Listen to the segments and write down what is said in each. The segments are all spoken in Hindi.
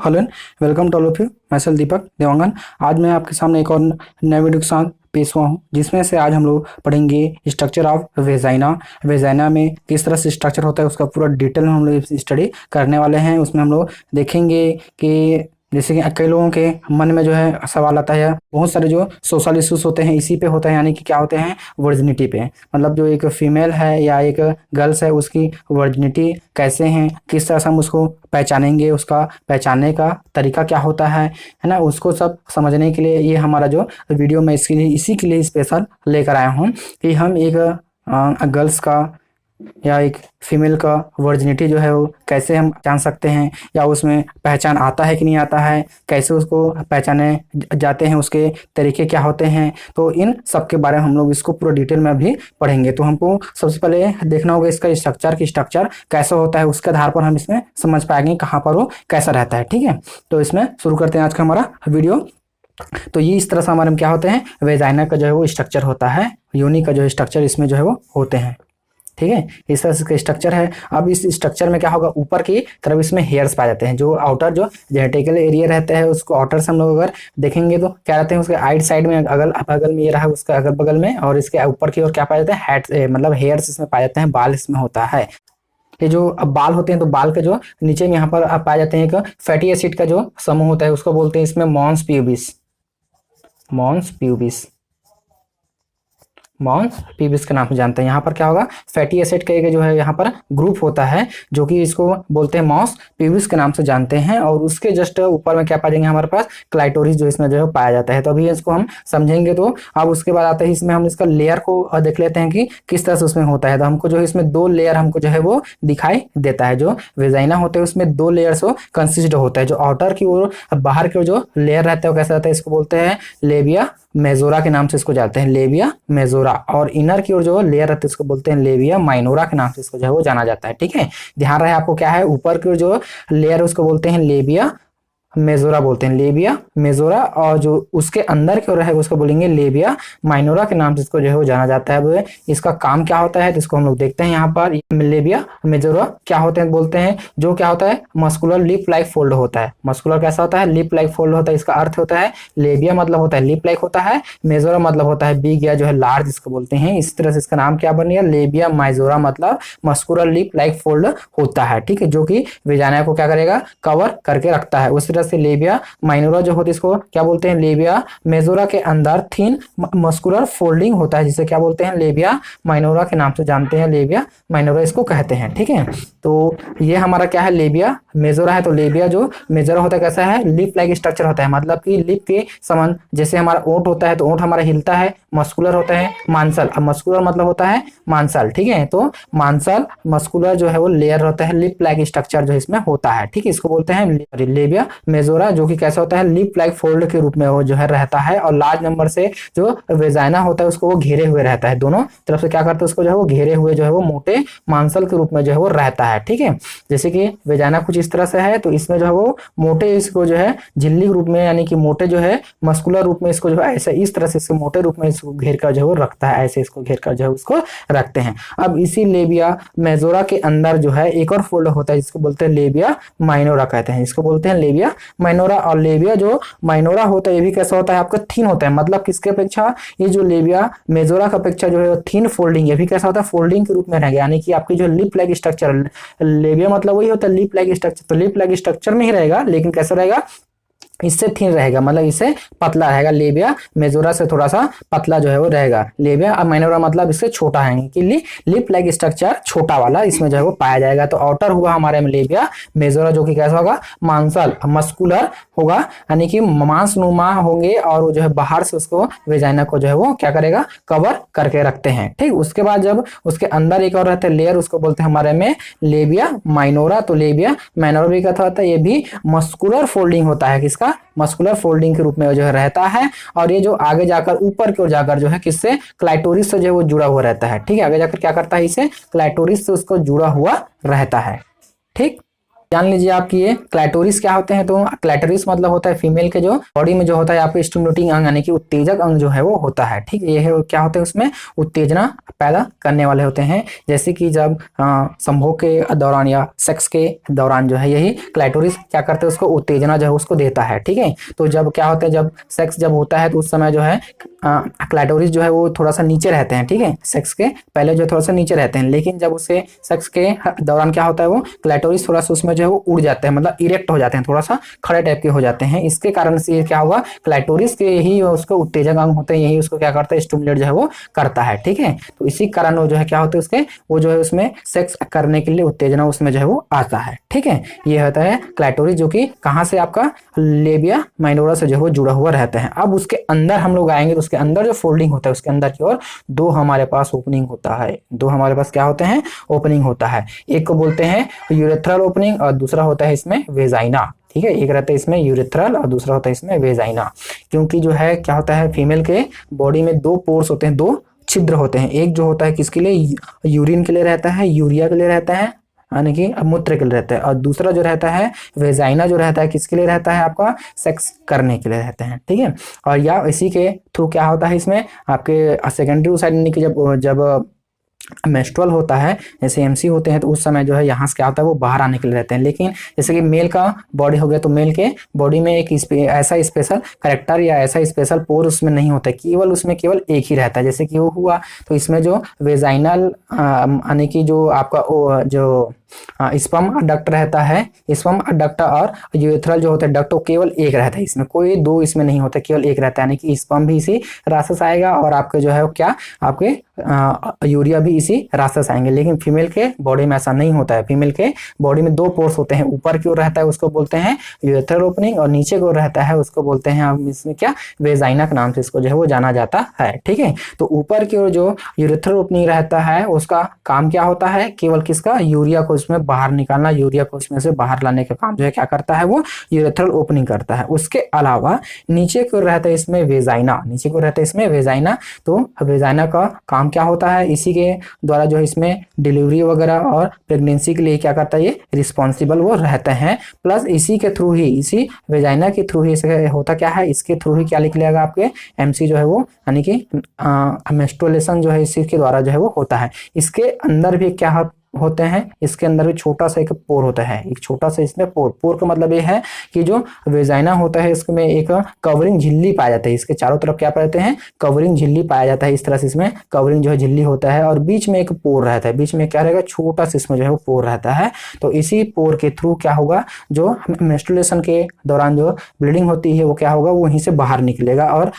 Hello and welcome to all of you. मैं सेल दीपक देवांगन। आज मैं आपके सामने एक और नए वीडियो के साथ पेश हुआ हूँ, जिसमें से आज हम लोग पढ़ेंगे स्ट्रक्चर ऑफ वेजाइना। वेजाइना में किस तरह से स्ट्रक्चर होता है उसका पूरा डिटेल में हम लोग स्टडी करने वाले हैं। उसमें हम लोग देखेंगे कि जैसे कि कई लोगों के मन में जो है सवाल आता है, बहुत सारे जो सोशल इश्यूज होते हैं इसी पे होते हैं, यानी कि क्या होते हैं, वर्जिनिटी पे। मतलब जो एक फीमेल है या एक गर्ल्स है उसकी वर्जिनिटी कैसे हैं, किस तरह से हम उसको पहचानेंगे, उसका पहचानने का तरीका क्या होता है ना। उसको सब समझने के लिए ये हमारा जो वीडियो मैं इसके लिए इसी के लिए स्पेशल लेकर आया हूँ कि हम एक गर्ल्स का या एक फीमेल का वर्जिनिटी जो है वो कैसे हम जान सकते हैं, या उसमें पहचान आता है कि नहीं आता है, कैसे उसको पहचाने जाते हैं, उसके तरीके क्या होते हैं। तो इन सब के बारे में हम लोग इसको पूरा डिटेल में भी पढ़ेंगे। तो हमको सबसे पहले देखना होगा इसका स्ट्रक्चर की स्ट्रक्चर कैसा होता है, उसके आधार पर हम इसमें समझ पाएंगे कहाँ पर वो कैसा रहता है। ठीक है, तो इसमें शुरू करते हैं आज का हमारा वीडियो। तो ये इस तरह से हमारे में क्या होते हैं, वेजाइना का जो है वो स्ट्रक्चर होता है, योनि का जो स्ट्रक्चर इसमें जो है वो होते हैं। ठीक है, इस तरह से स्ट्रक्चर है। अब इस स्ट्रक्चर में क्या होगा, ऊपर की तरफ इसमें हेयर्स पाए जाते हैं। जो आउटर जो जेनेटिकल एरिया रहता है उसको आउटर से हम लोग अगर देखेंगे तो क्या रहते हैं, उसके आइट साइड में अगल बगल में ये रहा उसका अगल बगल में, और इसके ऊपर की ओर क्या पाए जाते हैं, हेड मतलब हेयर्स इसमें पाए जाते हैं, बाल इसमें होता है। ये जो अब बाल होते हैं तो बाल के जो नीचे में यहाँ पर आप पाए जाते हैं एक फैटी एसिड का जो समूह होता है, उसको बोलते हैं इसमें mons pubis. Mons pubis, mons pubis के नाम से जानते हैं। यहाँ पर क्या होगा, फैटी एसिड का एक जो है यहाँ पर ग्रुप होता है जो कि इसको बोलते हैं मॉन्स प्यूबिस के नाम से जानते हैं। और उसके जस्ट ऊपर में क्या पाएंगे हमारे पास, क्लाइटोरिस जो इसमें जो है पाया जाता है। तो अभी इसको हम समझेंगे। तो अब उसके बाद आता है इसमें हम इसका लेयर को देख लेते हैं कि किस तरह से उसमें होता है। तो हमको जो है इसमें दो लेयर हमको जो है वो दिखाई देता है। जो वेजाइना होते हैं उसमें दो लेयर से कंसिस्ट होता है। जो आउटर की ओर बाहर की ओर जो लेयर रहता है वो कैसा रहता है, इसको बोलते हैं लेबिया मेजोरा के नाम से इसको जानते हैं, लेबिया मेजोरा। और इनर की ओर जो लेयर रहती है उसको बोलते हैं लेबिया माइनोरा के नाम से इसको जो है वो जाना जाता है। ठीक है, ध्यान रहे आपको क्या है, ऊपर की ओर जो लेयर है उसको बोलते हैं लेबिया मेजोरा, बोलते हैं लेबिया मेजोरा। और जो उसके अंदर की ओर रहेगा उसको बोलेंगे लेबिया माइनोरा के नाम से इसको जो है वो जाना जाता है। अब इसका काम क्या होता है तो इसको हम लोग देखते हैं। यहाँ पर लेबिया मेजोरा क्या होते हैं, बोलते हैं जो क्या होता है, मस्कुलर लिप लाइक फोल्ड होता है। मस्कुलर कैसा होता है, लिप लाइक फोल्ड होता है। इसका अर्थ होता है लेबिया मतलब होता है लिप लाइक होता है, मेजोरा मतलब होता है बिग या जो है लार्ज इसको बोलते हैं। इस तरह से इसका नाम क्या बन गया, लेबिया माइजोरा मतलब मस्कुलर लिप लाइक फोल्ड होता है। ठीक है, जो कि वेजाइना को क्या करेगा, कवर करके रखता है। उस से लेबिया माइनोरा जो होती है इसको क्या बोलते हैं, लेबिया मेजोरा के अंदर थिन मस्कुलर फोल्डिंग होता है, जिसे क्या बोलते हैं, लेबिया माइनोरा के नाम से जानते हैं, लेबिया माइनोरा इसको कहते हैं। ठीक है, तो ये हमारा क्या है, लेबिया मेजोरा है। तो लेबिया जो मेजोरा होता है कैसा है, लिप लाइक स्ट्रक्चर होता है, मतलब कि लिप के समान। जैसे हमारा ओंठ होता है तो ओंठ हमारा हिलता है, मस्कुलर होता है मांसल। अब मस्कुलर मतलब होता है मांसल। ठीक है, तो मांसल मस्कुलर जो है वो लेयर होता है, लिप लाइक स्ट्रक्चर जो इसमें होता है। ठीक है, इसको बोलते हैं लेबिया मेजोरा, जो कि कैसा होता है, लिप लाइक फोल्ड के रूप में वो जो है रहता है। और लार्ज नंबर से जो वेजाइना होता है उसको वो घेरे हुए रहता है, दोनों तरफ से क्या करता है उसको जो है वो घेरे हुए जो है वो मोटे मांसल के रूप में जो है वो रहता है। ठीक है, जैसे कि वेजाइना कुछ इस तरह से है, तो इसमें जो है वो मोटे इसको जो है झिल्ली रूप में, यानी कि मोटे जो है मस्कुलर रूप में इसको जो है ऐसे इस तरह से इसको मोटे रूप में इसको घेर कर जो है वो रखता है, ऐसे इसको घेर कर जो है उसको रखते हैं। अब इसी लेबिया मेजोरा के अंदर जो है एक और फोल्ड होता है जिसको बोलते हैं लेबिया माइनोरा कहते हैं, इसको बोलते हैं लेबिया माइनोरा। और लेबिया जो माइनोरा होता है ये भी कैसा होता है, आपका थिन होता है। मतलब किसके अपेक्षा, ये जो लेबिया मेजोरा का अपेक्षा जो है थिन फोल्डिंग, ये भी कैसा होता है, फोल्डिंग के रूप में रहेगा। यानी कि आपकी जो लिप लाइक स्ट्रक्चर, लेबिया मतलब वही होता है लिप लाइक स्ट्रक्चर, तो लिप लाइक स्ट्रक्चर में ही रहेगा, लेकिन कैसा रहेगा, इससे थिन रहेगा, मतलब इससे पतला रहेगा। लेबिया मेजोरा से थोड़ा सा पतला जो है वो रहेगा। लेबिया और माइनोरा मतलब इससे छोटा है, कि लिप लाइक स्ट्रक्चर छोटा वाला इसमें जो है वो पाया जाएगा। तो आउटर हुआ हमारे में लेबिया मेजोरा, जो कि कैसा होगा, मांसल मस्कुलर होगा, यानी कि मांसनुमा होंगे, और वो जो है बाहर से उसको वेजाइना को जो है वो क्या करेगा, कवर करके रखते हैं। ठीक, उसके बाद जब उसके अंदर एक और रहता है लेयर, उसको बोलते हैं हमारे में लेबिया माइनोरा। तो लेबिया माइनोरा भी क्या होता है, ये भी मस्कुलर फोल्डिंग होता है, किसका, मस्कुलर फोल्डिंग के रूप में जो है रहता है। और ये जो आगे जाकर ऊपर की ओर जाकर जो है किससे, क्लाइटोरिस से जो है वो जुड़ा हुआ रहता है। ठीक है, आगे जाकर क्या करता है, इसे क्लाइटोरिस से उसको जुड़ा हुआ रहता है। ठीक, जान लीजिए आपकी ये क्लैटोरिस क्या होते हैं। तो क्लैटोरिस मतलब होता है फीमेल के जो बॉडी में जो होता है आपके स्टिमुलेटिंग अंग यानी कि उत्तेजक अंग जो है वो होता है। ठीक है, ये है क्या होते हैं उसमें उत्तेजना पैदा करने वाले होते हैं। जैसे कि जब संभोग के दौरान या सेक्स के दौरान जो है यही क्लैटोरिस क्या करते हैं उसको उत्तेजना जो है उसको देता है। ठीक है, तो जब क्या होता है जब सेक्स जब होता है तो उस समय जो है क्लैटोरिस जो है वो थोड़ा सा नीचे रहते हैं। ठीक है, सेक्स के पहले जो थोड़ा सा नीचे रहते हैं, लेकिन जब उससे सेक्स के दौरान क्या होता है वो क्लैटोरिस थोड़ा सा उसमें जो है वो उड़ जाते हैं, मतलब इरेक्ट हो जाते हैं, थोड़ा सा खड़े टाइप के हो जाते हैं। इसके कारण से ये क्या होगा क्लैटोरिस के ही उसको उत्तेजक अंग होते हैं, यही उसको क्या करता है स्टिमुलेट जो है वो करता है। ठीक है, तो इसी कारण वो जो है क्या होता है उसके वो जो है उसमें सेक्स करने के लिए उत्तेजना उसमें जो है वो आता है। ठीक है, ये होता है क्लैटोरिस जो कि कहाँ से आपका लेबिया माइनोरा से जो है वो जुड़ा हुआ रहता है। अब उसके अंदर हम लोग आएंगे तो उसके अंदर जो फोल्डिंग होता है उसके अंदर की ओर दो हमारे पास ओपनिंग होता है। दो हमारे पास क्या होते हैं ओपनिंग होता है। एक को बोलते हैं यूरेथ्रल ओपनिंग और दूसरा होता है इसमें वेजाइना। ठीक है, एक रहता है इसमें यूरेथ्रल और दूसरा होता है इसमें वेजाइना। क्योंकि जो है क्या होता है फीमेल के बॉडी में दो पोर्स होते हैं, दो छिद्र होते हैं। एक जो होता है किसके लिए यूरिन के लिए रहता है, यूरिया के लिए रहता है यानी कि मूत्र के लिए रहता है, और दूसरा जो रहता है वेजाइना जो रहता है किसके लिए रहता है आपका सेक्स करने के लिए रहते हैं। ठीक है, और या इसी के थ्रू क्या होता है इसमें आपके सेकेंडरी साइड यानी कि जब मेंस्ट्रुअल होता है जैसे एमसी होते हैं तो उस समय जो है यहाँ से क्या होता है वो बाहर आने के लिए रहते हैं। लेकिन जैसे कि मेल का बॉडी हो गया तो मेल के बॉडी में एक ऐसा स्पेशल करेक्टर या ऐसा स्पेशल पोर उसमें नहीं होता है, केवल उसमें केवल एक ही रहता है। जैसे कि वो हुआ तो इसमें जो वेजाइनल यानी कि जो आपका जो स्पर्म डक्ट रहता है, स्पर्म डक्ट और यूरेथ्रल जो होता है डक्ट केवल एक रहता है, इसमें कोई दो इसमें नहीं होता, केवल एक रहता है। यानी कि स्पर्म भी इसी रास्ते से आएगा और आपके जो है क्या आपके यूरिया भी इसी रास्ते से आएंगे। लेकिन फीमेल के बॉडी में ऐसा नहीं होता है। फीमेल के बॉडी में दो पोर्स होते हैं, ऊपर की ओर रहता है उसको बोलते हैं यूरेथ्रल ओपनिंग और नीचे की ओर रहता है उसको बोलते हैं हम इसमें क्या वेजाइना के नाम से इसको जो है वो जाना जाता है। ठीक है, तो ऊपर की ओर जो यूरेथ्रल ओपनिंग रहता है उसका काम क्या होता है केवल किसका यूरिया को उसमें बाहर निकालना, यूरिया को उसमें से बाहर लाने का काम जो है क्या करता है वो यूरेथ्रल ओपनिंग करता है। उसके अलावा नीचे की ओर रहता है इसमें वेजाइना, नीचे की ओर रहता है इसमें वेजाइना। तो वेजाइना का काम क्या होता है इसी के द्वारा जो है इसमें डिलीवरी वगैरह और प्रेगनेंसी के लिए क्या करता है ये रिस्पॉन्सिबल वो रहते हैं। प्लस इसी के थ्रू ही इसी वेजाइना के थ्रू ही होता क्या है इसके थ्रू ही क्या निकलेगा आपके एमसी जो है वो यानी कि मेंस्ट्रुएशन जो है इसी के द्वारा जो है वो होता है। इसके अंदर भी क्या होते हैं इसके अंदर भी छोटा सा एक पोर होता है, एक छोटा सा इसमें पोर का मतलब ये है कि जो वेजाइना होता है इसमें एक कवरिंग झिल्ली पाया जाता है, इसके चारों तरफ क्या पाते हैं कवरिंग झिल्ली पाया जाता है। इस तरह से इसमें कवरिंग जो है झिल्ली होता है और बीच में एक पोर रहता है, बीच में क्या रहेगा छोटा सा इसमें जो है वो पोर रहता है। तो इसी पोर के थ्रू क्या होगा जो मेंस्ट्रुएशन के दौरान जो ब्लीडिंग होती है वो क्या होगा वो वहीं से बाहर निकलेगा और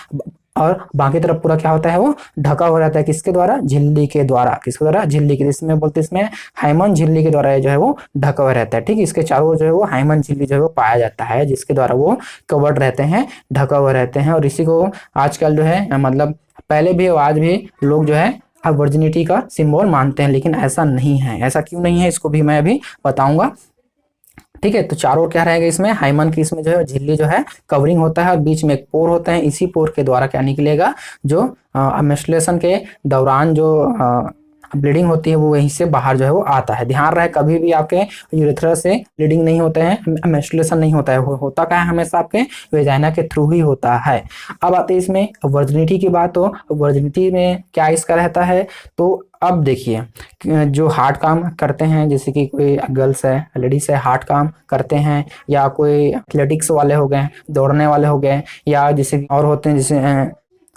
बाकी तरफ पूरा क्या होता है वो ढका हुआ रहता है किसके द्वारा झिल्ली के द्वारा, किसके द्वारा झिल्ली के, इसमें बोलते हैं इसमें हाइमन झिल्ली के द्वारा जो है वो ढका हुआ रहता है। ठीक है, इसके चारों जो है वो हाइमन झिल्ली जो है वो पाया जाता है जिसके द्वारा वो कवर्ड रहते हैं, ढका हुआ रहते हैं। और इसी को आजकल जो है मतलब पहले भी आज भी लोग जो है वर्जिनिटी का सिंबल मानते हैं, लेकिन ऐसा नहीं है। ऐसा क्यों नहीं है इसको भी मैं अभी बताऊंगा। ठीक है, तो चारों क्या रहेगा इसमें हाइमन की इसमें जो है झिल्ली जो है कवरिंग होता है और बीच में एक पोर होता है, इसी पोर के द्वारा क्या निकलेगा जो मेंस्ट्रुएशन के दौरान जो ब्लीडिंग होती है वो वहीं से बाहर जो है वो आता है। ध्यान रहे कभी भी आपके यूरेथ्रा से ब्लीडिंग नहीं होते हैं, मेंस्ट्रुएशन नहीं होता है, होता क्या है हमेशा आपके वेजाइना के थ्रू ही होता है। अब आते हैं इसमें वर्जिनिटी की बात। तो वर्जिनिटी में क्या इसका रहता है, तो अब देखिए जो हार्ड काम करते हैं जैसे कि कोई गर्ल्स है लेडीज है हार्ड काम करते हैं या कोई एथलेटिक्स वाले हो गए दौड़ने वाले हो गए या जैसे और होते हैं जैसे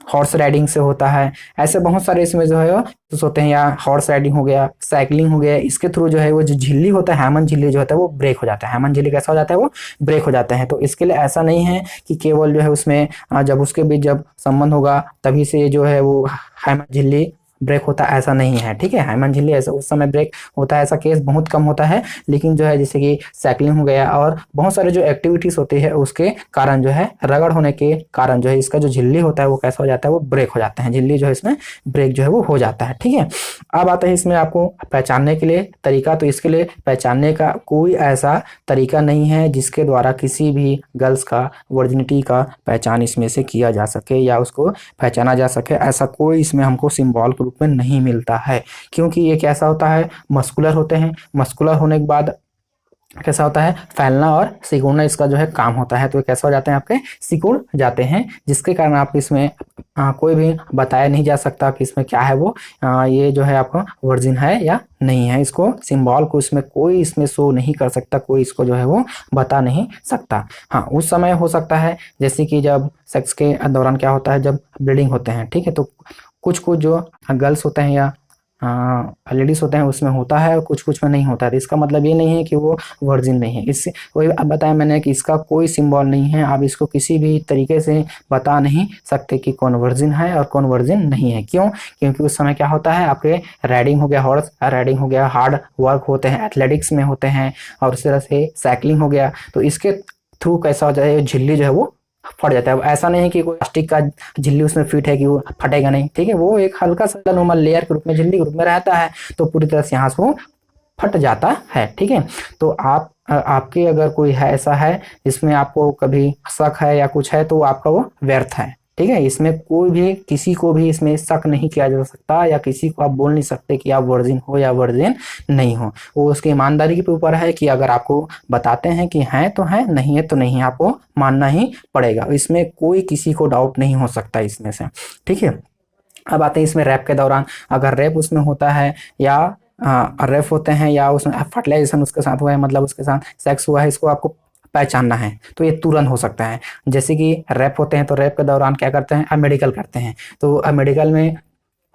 हॉर्स राइडिंग से होता है, ऐसे बहुत सारे इसमें जो है होते हैं, या हॉर्स राइडिंग हो गया साइकिलिंग हो गया, इसके थ्रू जो है वो जो झिल्ली होता है हाइमन झिल्ली जो होता है वो ब्रेक हो जाता है। हाइमन झिल्ली कैसा हो जाता है वो ब्रेक हो जाता है। तो इसके लिए ऐसा नहीं है कि केवल जो है उसमें जब उसके बीच जब संबंध होगा तभी से जो है वो हाइमन झिल्ली ब्रेक होता है, ऐसा नहीं है। ठीक है, हाइमन झिल्ली ऐसा उस समय ब्रेक होता है, ऐसा केस बहुत कम होता है। लेकिन जो है जैसे कि साइकिलिंग हो गया और बहुत सारे जो एक्टिविटीज होती है उसके कारण जो है रगड़ होने के कारण जो है इसका जो झिल्ली होता है वो कैसा हो जाता है वो ब्रेक हो जाता है, झिल्ली जो है इसमें ब्रेक जो है वो हो जाता है। ठीक है, अब आता है इसमें आपको पहचानने के लिए तरीका। तो इसके लिए पहचानने का कोई ऐसा तरीका नहीं है जिसके द्वारा किसी भी गर्ल्स का वर्जिनिटी का पहचान इसमें से किया जा सके या उसको पहचाना जा सके, ऐसा कोई इसमें हमको सिंबल रूप में नहीं मिलता है। क्योंकि ये कैसा होता है मस्कुलर होते हैं, मस्कुलर होने के बाद कैसा होता है, फैलना और सिकुड़ना इसका जो है काम होता है। तो ये कैसा हो जाते हैं, आपके सिकुड़ जाते हैं, जिसके कारण आप इसमें कोई भी बताया नहीं जा सकता कि इसमें क्या है वो ये जो है आपका वर्जिन है या नहीं है। इसको सिंबल को इसमें कोई इसमें शो नहीं कर सकता, कोई इसको जो है वो बता नहीं सकता। हाँ, उस समय हो सकता है जैसे कि जब सेक्स के दौरान क्या होता है, जब ब्लीडिंग होते हैं, ठीक है, तो कुछ कुछ जो गर्ल्स होते हैं या लेडीज होते हैं उसमें होता है और कुछ कुछ में नहीं होता है। तो इसका मतलब ये नहीं है कि वो वर्जिन नहीं है। इससे वही अब बताया मैंने कि इसका कोई सिंबल नहीं है, आप इसको किसी भी तरीके से बता नहीं सकते कि कौन वर्जिन है और कौन वर्जिन नहीं है। क्यों? क्योंकि उस समय क्या होता है, आपके राइडिंग हो गया, हॉर्स राइडिंग हो गया, हार्ड वर्क होते हैं, एथलेटिक्स में होते हैं, और उस तरह से साइकिलिंग हो गया, तो इसके थ्रू कैसा हो जाए, झिल्ली जो है वो फट जाता है। ऐसा नहीं कि कोई प्लास्टिक का झिल्ली उसमें फिट है कि वो फटेगा नहीं, ठीक है, वो एक हल्का सा नॉर्मल लेयर के रूप में झिल्ली के रूप में रहता है, तो पूरी तरह से यहाँ से वो फट जाता है, ठीक है। तो आपके अगर कोई है ऐसा है जिसमें आपको कभी शक है या कुछ है, तो आपका वो व्यर्थ है, ठीक है। इसमें कोई भी किसी को भी इसमें शक नहीं किया जा सकता, या किसी को आप बोल नहीं सकते कि आप वर्जिन हो या वर्जिन नहीं हो। वो उसकी ईमानदारी के ऊपर है कि अगर आपको बताते हैं कि हैं तो हैं, नहीं है तो नहीं, आपको मानना ही पड़ेगा। इसमें कोई किसी को डाउट नहीं हो सकता इसमें से, ठीक है। अब आते हैं इसमें रैप के दौरान, अगर रैप उसमें होता है या रैप होते हैं या उसमें फर्टिलाइजेशन उसके साथ हुआ है, मतलब उसके साथ सेक्स हुआ है, इसको आपको पहचानना है तो ये तुरंत हो सकता है। जैसे कि रैप होते हैं तो रैप के दौरान क्या करते हैं, मेडिकल करते हैं, तो मेडिकल में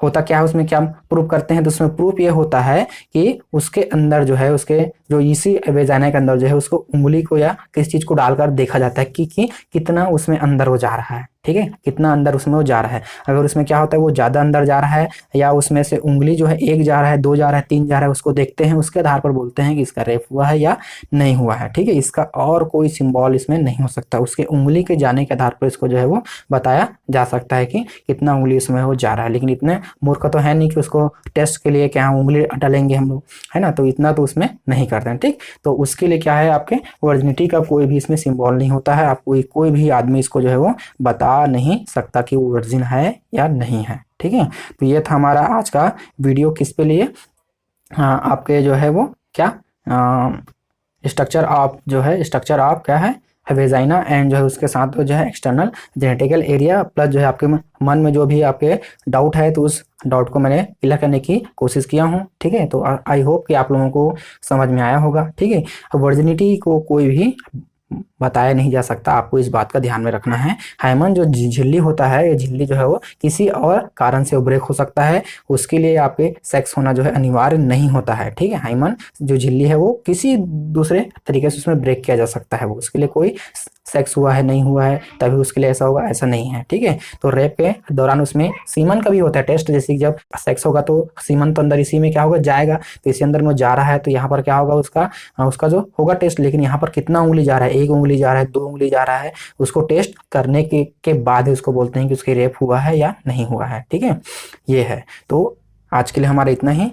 होता क्या है, उसमें क्या प्रूफ करते हैं, तो उसमें प्रूफ ये होता है कि उसके अंदर जो है, उसके जो इसी वेजाना के अंदर जो है, उसको उंगली को या किसी चीज को डालकर देखा जाता है कि कितना उसमें अंदर वो जा रहा है, ठीक है, कितना अंदर उसमें वो जा रहा है। अगर उसमें क्या होता है, वो ज्यादा अंदर जा रहा है, या उसमें से उंगली जो है एक जा रहा है, दो जा रहा है, तीन जा रहा है, उसको देखते हैं, उसके आधार पर बोलते हैं कि इसका रेप हुआ है या नहीं हुआ है, ठीक है। इसका और कोई सिंबल इसमें नहीं हो सकता, उसके उंगली के जाने के आधार पर इसको जो है वो बताया जा सकता है कि कितना उंगली उसमें वो जा रहा है। लेकिन इतने मूर्ख तो है नहीं कि उसको टेस्ट के लिए क्या उंगली डालेंगे हम लोग, है ना, तो इतना तो उसमें नहीं करते हैं, ठीक। तो उसके लिए क्या है, आपके वर्जिनिटी का कोई भी इसमें सिंबल नहीं होता है, आप कोई भी आदमी इसको जो है वो बता नहीं सकता कि वो वर्जिन है या नहीं है, ठीक है। तो ये था हमारा आज का वीडियो, किस पे लिए, आपके जो है वो क्या स्ट्रक्चर ऑफ जो है, स्ट्रक्चर ऑफ क्या है, वेजाइना, एंड जो है उसके साथ जो है एक्सटर्नल जेनेटिकल एरिया, प्लस जो है आपके मन में जो भी आपके डाउट है, तो उस डाउट को मैंने क्लियर करने की कोशिश किया हूँ, ठीक है। तो आई होप कि आप लोगों को समझ में आया होगा, ठीक है। वर्जिनिटी को कोई भी बताया नहीं जा सकता, आपको इस बात का ध्यान में रखना है। हाइमन जो झिल्ली होता है, ये झिल्ली जो है वो किसी और कारण से ब्रेक हो सकता है, उसके लिए आपके सेक्स होना जो है अनिवार्य नहीं होता है, ठीक है। हाइमन जो झिल्ली है वो किसी दूसरे तरीके से उसमें ब्रेक किया जा सकता है, वो उसके लिए कोई सेक्स हुआ है नहीं हुआ है तभी उसके लिए ऐसा होगा, ऐसा नहीं है, ठीक है। तो रेप के दौरान उसमें सीमन का भी होता है टेस्ट, जैसे जब सेक्स होगा तो सीमन तो अंदर इसी में क्या होगा, जाएगा, तो इसी अंदर में जा रहा है, तो यहाँ पर क्या होगा, उसका जो होगा टेस्ट, लेकिन यहाँ पर कितना उंगली जा रहा है, एक उंगली जा रहा है, दो उंगली जा रहा है, उसको टेस्ट करने के बाद ही उसको बोलते हैं कि उसकी रेप हुआ है या नहीं हुआ है, ठीक है। ये है, तो आज के लिए हमारा इतना ही।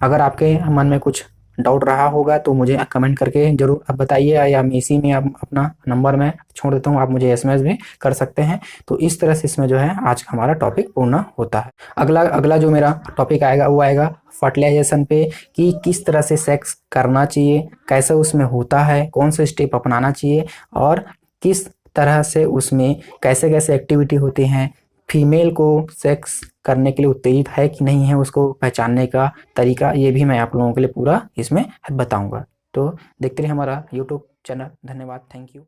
अगर आपके मन में कुछ डाउट रहा होगा तो मुझे कमेंट करके जरूर आप बताइए, या मैं इसी में अपना नंबर में छोड़ देता हूँ, आप मुझे एसएमएस भी कर सकते हैं। तो इस तरह से इसमें जो है आज का हमारा टॉपिक पूर्ण होता है। अगला जो मेरा टॉपिक आएगा वो आएगा फर्टिलाइजेशन पे, कि किस तरह से सेक्स करना चाहिए, कैसे उसमें होता है, कौन से स्टेप अपनाना चाहिए, और किस तरह से उसमें कैसे कैसे एक्टिविटी होती हैं, फीमेल को सेक्स करने के लिए उत्तेजित है कि नहीं है, उसको पहचानने का तरीका, ये भी मैं आप लोगों के लिए पूरा इसमें बताऊंगा। तो देखते रहिए हमारा यूट्यूब चैनल। धन्यवाद, थैंक यू।